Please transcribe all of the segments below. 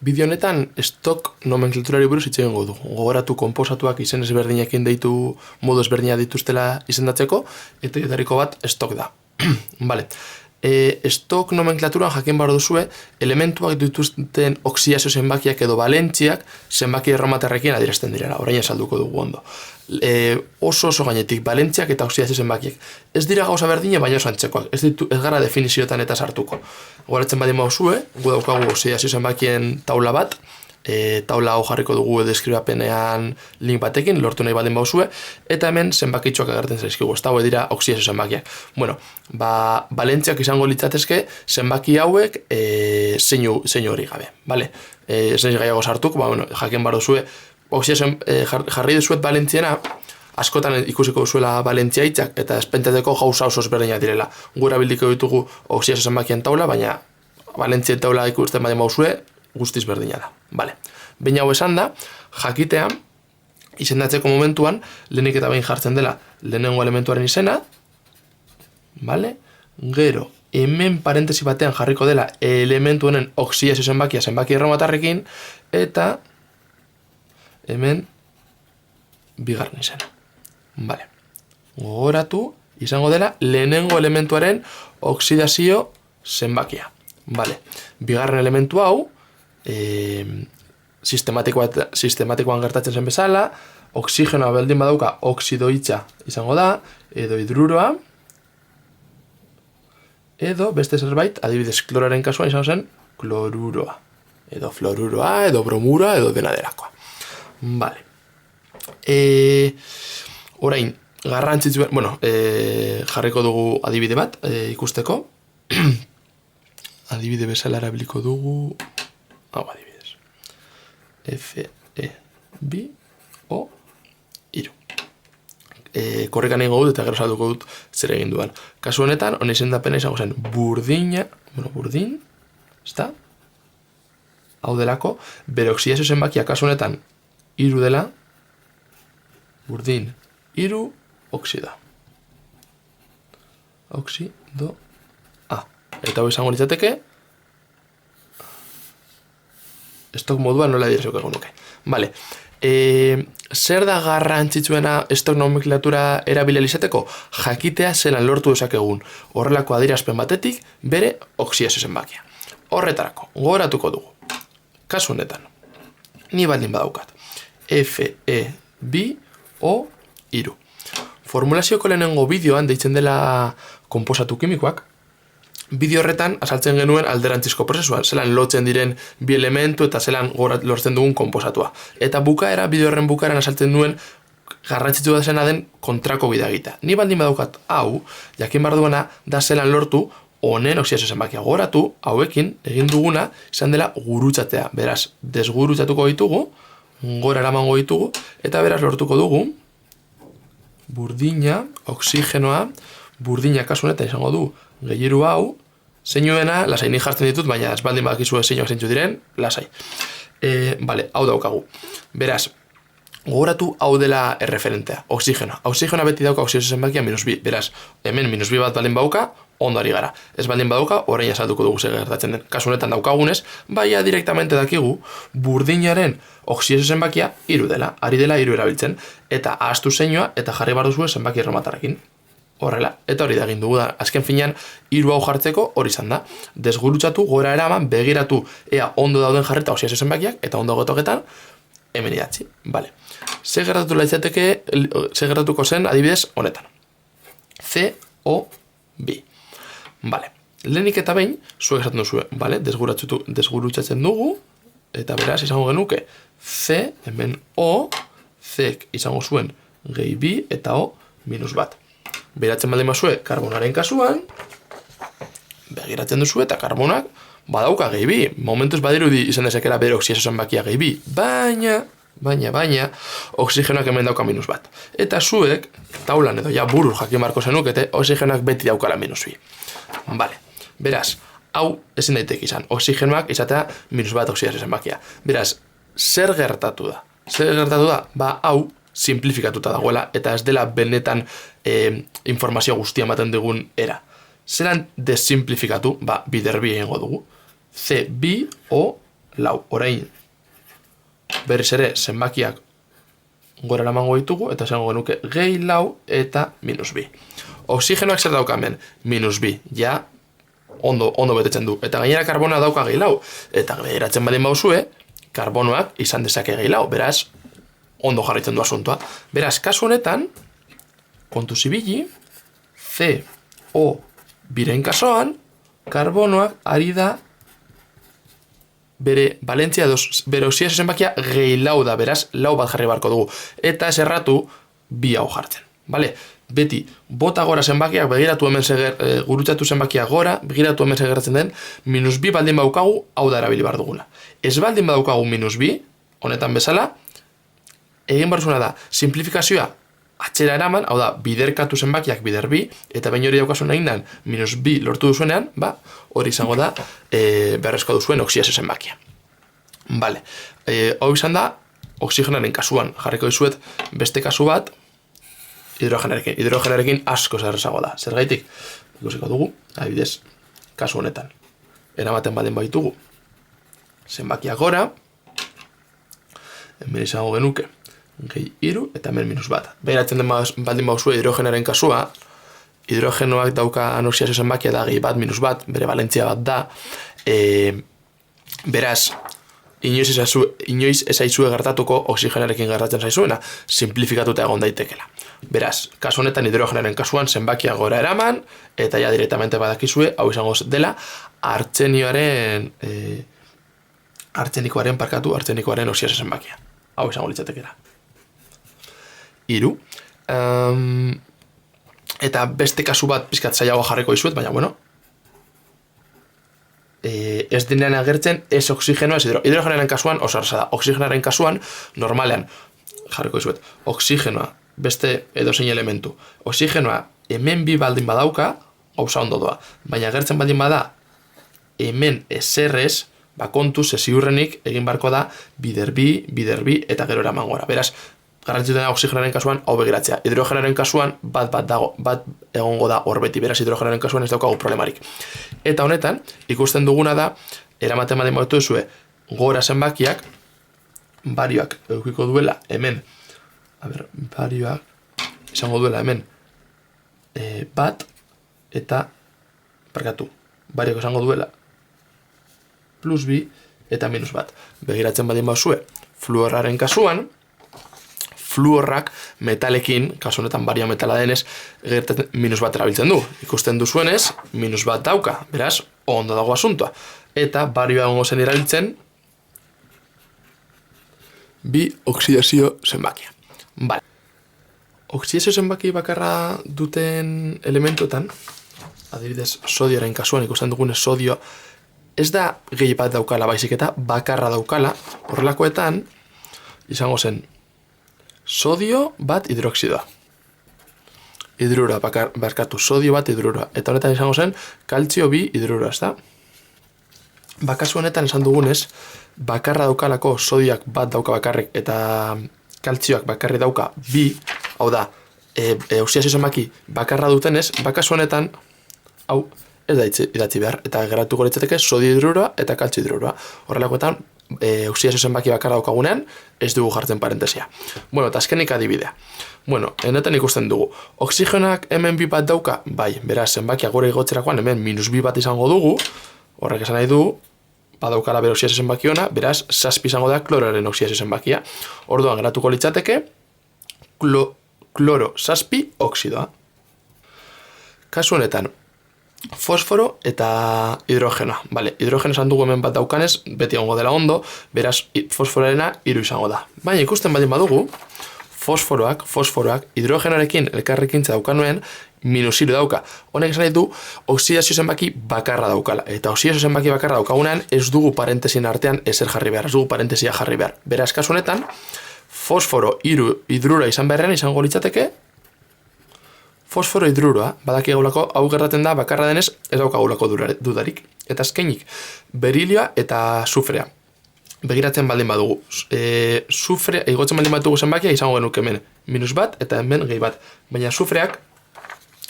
Bideo honetan stock nomenklaturari buruz hitz egingo dugu. Gogoratu konposatuak izen ezberdinekin deitu modu ezberdina dituztela izendatzeko, eta hietariko bat stock da. Vale. Stock nomenklaturan jakin behar duzue, elementuak dituzten oxidazio zenbakiak edo valentziak zenbaki erromatarrekin adierazten direla. Orain esalduko dugu ondo. Oso gainetik, valentziak eta oxidazio zenbakiak. Ez dira gauza berdine, baina oso antzekoak. Ez gara definizioetan eta sartuko. Goratzen badin bauzue, gu daukagu oxidazio zenbakien taula bat, taula hau jarriko dugu deskribapenean link batekin, lortu nahi baldin bauzue, eta hemen zenbakitxoak agertzen zaizkigu, ez dago dira oxidazio zenbakiak. Bueno, valentziak izango litzatezke zenbaki hauek zeinu hori gabe, bale? Zein gaiago sartuk, jakin bar duzue, jarri duzuet valentziena, askotan ikusiko duzuela valentzia hitzak eta espentateko gauza oso ezberdinak direla. Gura bildiko ditugu oxidazio zenbakien taula, baina valentzien taula ikusten badin bauzue, guztiz berdina da. Vale. Behin hau esan da, jakitea, izendatzeko momentuan, lehenik eta behin jartzen dela lehenengo elementuaren izena, vale? Gero, hemen parentesi batean jarriko dela elementu honen oxidazio zenbakia zenbaki erromatarrekin, eta hemen bigarren izena. Vale. Gogoratu, izango dela lehenengo elementuaren oxidazio zenbakia. Vale. Bigarren elementu hau, sistematikoan gertatzen zen bezala, oxigenoa baldin badauka oxidoitza izango da, edo hidruroa, edo beste zerbait, adibidez kloroaren kasuan izango zen kloruroa, edo fluoruroa, edo bromura, edo dena delakoa. Vale. Orain, garrantzitsu, jarriko dugu adibide bat ikusteko. Adibide bezala erabiliko dugu, adibidez. Fe-B-O hiru. Korrekan egingo dut eta gero salduko dut zer egin duan. Kasu honetan, honi izendapena izango zen burdin, ezta? Hau delako, bere oxidazio zenbakia kasu honetan hiru dela, burdin, hiru, oxida. Oxido A. Eta hau izango litzateke, stock moduan nola direzoko egon nuke. Vale. Zer da garrantzitsuena stock nomenklatura erabili izateko? Jakitea zelan lortu dezakegun horrelako adierazpen batetik bere oxidazio zenbakia. Horretarako, gogoratuko dugu. Kasu honetan, ni baldin badaukat. Fe-B-O hiru. Formulazioko lehenengo bideoan deitzen dela konposatu kimikoak, bideo horretan azaltzen genuen alderantzizko prozesuan, zelan lotzen diren bi elementu eta zelan lortzen dugun konposatua. Eta bideo horren bukaeran azaltzen duen garrantzitsu da zena den kontrako bidea egitea. Ni baldin badaukat hau, jakin behar duena da zelan lortu honen oxidazio zenbakia. Gogoratu, hauekin egin duguna izan dela gurutzatea. Beraz, desgurutzatuko ditugu, gora eramango ditugu, eta beraz lortuko dugu burdina, oxigenoa, burdina kasu honetan izango du gehiru hau, zeinuena, lasai nik jartzen ditut, baina ez baldin badakizu zeinuak zeintzu diren, lasai. Vale, hau daukagu. Beraz, gogoratu hau dela erreferentea, oxigenoa. Oxigenoa beti dauka oxidazio zenbakia -2. Beraz, hemen -2 bat baldin badauka, ondo ari gara. Ez baldin badauka, orain azalduko dugu zer gertatzen den. Kasu honetan daukagunez, baina direktamente dakigu burdinaren oxidazio zenbakia 3 dela, ari dela 3 erabiltzen, eta ahaztu zeinua eta jarri behar duzue zenbaki erromatarrekin. Horrela, eta hori da egin dugu da. Azken finean, 3 hau jartzeko hori izan da. Desgurutzatu, gora eraman, begiratu, ea ondo dauden jarreta oxidazio zenbakiak, eta ondo gotoketan, hemen idatzi. Vale. Zer gertatuko zen adibidez honetan. C-O-B. Vale. Lehenik eta behin, zuek esaten duzue, vale? Desgurutzatzen dugu, eta beraz izango genuke C, hemen O, C izango zuen gehi bi, eta O -1. Beratzen baldin bazue karbonaren kasuan, begiratzen duzu eta karbonak badauka gehi bi. Momentuz badirudi izan dezakela bere oxidazio zenbakia gehi bi, baina, oxigenoak hemen dauka -1. Eta zuek, taulan edo ja buruz jakin barko zenukete, oxigenoak beti daukala -2. Vale. Beraz, hau ezin daiteke izan. Oxigenoak izatea -1 oxidazio zenbakia. Beraz, zer gertatu da? Ba, hau simplifikatuta dagoela eta ez dela benetan informazio guztia ematen digun era. Zeran desimplifikatu, ba, biderbi egingo dugu. C, B, O, lau. Orain, berriz ere, zenbakiak gora eramango ditugu, eta esango genuke gehi lau eta minus bi. Oxigenoak zer dauka hemen? Minus bi. Ja, ondo betetzen du. Eta gainera karbonoa dauka gehi lau. Eta behiratzen badin bauzue, karbonoak izan dezake gehi lau. Beraz, ondo jarraitzen du asuntoa. Beraz, kasu honetan, kontu zibili, CO biren kasoan, karbonoak ari da bere valentzia bere oxidazio zenbakia gehi lau da, beraz, lau bat jarri barko dugu. Eta ez erratu, bi hau jartzen. Vale? Beti, bota gora zenbakiak, begiratu hemen gurutzatu zenbakiak gora, begiratu hemen segerratzen den, minus bi baldin badaukagu, hau da erabili bar dugula. Ez baldin badaukagu minus bi, honetan bezala, egin barzuna da, simplifikazioa atxera eraman, hau da, biderkatu zenbakiak bider bi, eta bain hori daukasun egin dan, minus bi lortu duzuenean, hori izango da, berrezko duzuen oxidazio zenbakia. Vale, hau izan da, oxigenaren kasuan, jarriko dizuet beste kasu bat, hidrogenarekin asko zerrezago da. Zergaitik, ikusiko dugu, adibidez, kasu honetan, eramaten badin baitugu, zenbakiak gora, hemen izango genuke, gehi iru eta hemen minus bat. Behiratzen den baldin bauzue hidrogenaren kasua, hidrogenoak dauka oxidazio zenbakia da gehi bat, minus bat, bere valentzia bat da, beraz, inoiz ez aizue gertatuko oxigenarekin gertatzen zaizuena, simplifikatuta egon daitekela. Beraz, kasu honetan hidrogenaren kasuan zenbakia gora eraman, eta ja directamente badakizue, hau izango dela, artzenikoaren oxidazio zenbakia. Hau izango litzatekela. Iru. Eta beste kasu bat pizkat zailagoa jarriko dizuet, baina bueno, ez denean agertzen ez oxigenoa, ez hidrogenaren kasuan oso erraza da. Oxigenaren kasuan, normalean, jarriko dizuet, oxigenoa, beste edozein elementu. Oxigenoa hemen bi baldin badauka, gauza ondo doa. Baina agertzen baldin bada, hemen eserrez, kontuz, ziurrenik egin barko da bider bi, eta gero eraman gora. Beraz, garrantzitsu dena oxigenaren kasuan hau begiratzea. Hidrogenaren kasuan bat egongo da hor beti, beraz hidrogenaren kasuan ez daukagu problemarik. Eta honetan, ikusten duguna da, eramaten badin bautu duzue, gora zenbakiak, barioak edukiko duela hemen, barioak izango duela hemen bat, eta, barioak izango duela plus bi eta minus bat. Begiratzen badin bauzue, fluorraren kasuan, fluorrak metalekin, kasu honetan bario metala denez, minus bat erabiltzen du. Ikusten duzuenez, minus bat dauka, beraz, ondo dago asuntoa. Eta barioa egongo zen erabiltzen, bi oxidazio zenbakia. Vale. Oxidazio zenbaki bakarra duten elementotan, adibidez, sodioaren kasuan ikusten dugunez sodio, ez da gehi bat daukala baizik eta bakarra daukala, horrelakoetan izango zen sodio bat hidroxidoa. Hidrura barkatu, sodio bat hidrura. Eta honetan izango zen kaltzio bi hidrura, ez da? Bakasu honetan esan dugunez, bakarra daukalako sodioak bat dauka bakarrik eta kaltzioak bakarri dauka bi, hau da, oxidazio zenbaki bakarra dutenez, bakasu honetan, hau, ez da idatzi behar, eta geratuko litzateke sodio hidrura eta kaltzio hidrura. Horrelakoetan, oxidazio zenbaki bakarra daukagunean, ez dugu jartzen parentesia. Bueno, eta azkenik adibidea. Bueno, honetan ikusten dugu. Oxigenoak hemen bi bat dauka, bai, beraz, zenbakia gure igotzerakoan hemen minus bi bat izango dugu, horrek esan nahi du, badaukala bere oxidazio zenbaki ona, beraz, zazpi izango da kloroaren oxidazio zenbakia. Orduan, geratuko litzateke, kloro zazpi oxidoa. Kasu honetan, fosforo eta hidrogenoa. Vale, hidrogeno esan dugu hemen bat daukanez, beti egongo dela ondo, beraz fosforarena 3 izango da. Baina ikusten baldin badugu, fosforoak hidrogenoarekin elkarrekintza daukanuen -3 dauka. Honek esan nahi du oxidazio zenbaki bakarra daukala. Eta oxidazio zenbaki bakarra daukagunean ez dugu parentesien artean ezer jarri behar, ez dugu parentesia jarri behar. Beraz, kasu honetan, fosforo hidrura izan beharrean izango litzateke fosforo hidrura, badakigulako hau gertatzen da bakarra denez ez daukagulako dudarik. Eta azkenik, berilioa eta sufrea. Begiratzen baldin badugu. Sufrea, igotzen baldin badugu zenbakia izango genuke hemen -1 eta hemen gehi bat. Baina sufreak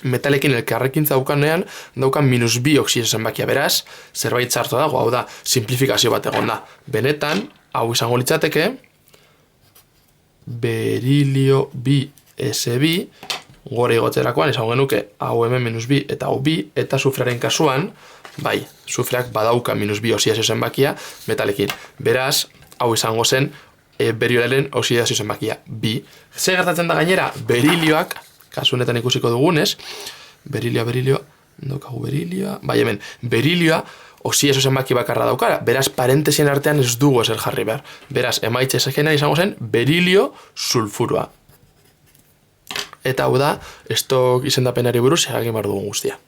metalekin elkarrekintza daukanean, daukan -2 oxidazio zenbakia, beraz, zerbait txarto dago, hau da, simplifikazio bat egon da. Benetan, hau izango litzateke, berilio 2s2, gore igotzerakoan, izango genuke, hau hemen -2 eta hau 2, eta sufrearen kasuan, bai, sufreak badauka -2 oxidazio zenbakia metalekin. Beraz, hau izango zen, berioaren oxidazio zenbakia 2. Ze gertatzen da gainera, berilioak, kasu honetan ikusiko dugunez, berilioa, daukagu berilioa, bai hemen, berilioa oxidazio zenbaki bakarra daukara, beraz parentesien artean ez dugu ezer jarri behar. Beraz, emaitza ezagena izango zen berilio sulfuroa. Eta hau da, estok izendapenari buruz egin behar dugun guztia.